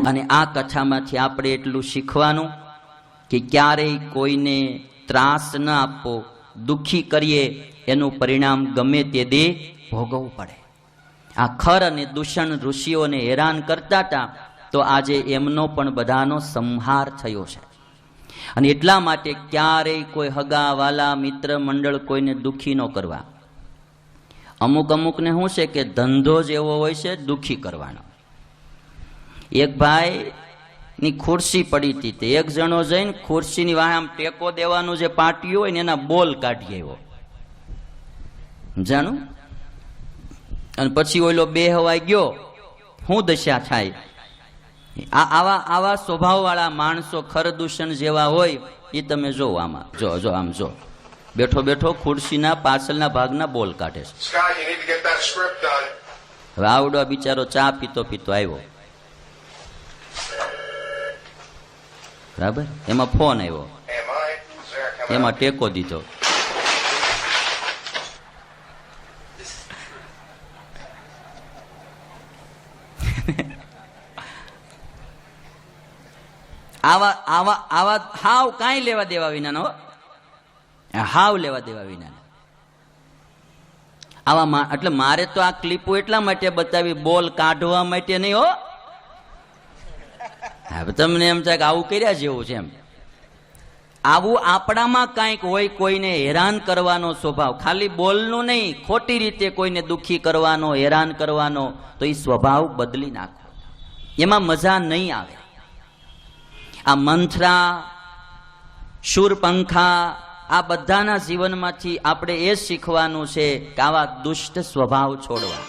અને આ કથામાંથી આપણે એટલું શીખવાનું કે ક્યારેય કોઈને ત્રાસ ન આપવો, દુઃખી કરીએ એનું પરિણામ ગમે તે દે ભોગવવું પડે. આ ખર અને દૂષણ ઋષિઓને હેરાન કરતા હતા, તો આજે એમનો પણ બધાનો સંહાર થયો છે. અને એટલા માટે ક્યારેય કોઈ હગા વાલા મિત્ર મંડળ કોઈને દુઃખી ન કરવા. અમુકને શું છે કે ધંધો જ એવો હોય છે દુઃખી કરવાનો. એક ભાઈ ની ખુરશી પડી હતી, તે એક જણો જઈને ખુરશીની વાહે આમ ટેકો દેવાનું જે પાટિયું હોય ને એના બોલ કાઢી આવ્યો, જાણું. અને પછી ઓલો બે હવાઈ ગયો, શું દશા થાય. આવા સ્વભાવ વાળા માણસો ખરદૂષણ જેવા હોય એ તમે જો આમાં જો આમ જો બેઠો બેઠો ખુરશીના પાછળના ભાગના બોલ કાઢે છે. હવે આવડો બિચારો ચા પીતો પીતો આવ્યો, બરાબર. એમાં ફોન આવ્યો, એમાં ટેકો દીધો. આવા હાવ કાંઈ લેવા દેવા વિના, હાવ લેવા દેવા વિના આવા. એટલે મારે તો આ ક્લિપો એટલા માટે બતાવી, બોલ કાઢવા માટે નહીં હો. હવે તમને એમ થાય કે આવું કર્યા જેવું છે એમ. આવું આપણામાં કાંઈક હોય, કોઈને હેરાન કરવાનો સ્વભાવ, ખાલી બોલનું નહીં, ખોટી રીતે કોઈને દુઃખી કરવાનો, હેરાન કરવાનો, તો એ સ્વભાવ બદલી નાખો, એમાં મજા નહીં આવે. આ મંથરા, શૂરપંખા, આ બધાના જીવનમાંથી આપણે એ શીખવાનું છે કે આવા દુષ્ટ સ્વભાવ છોડવા.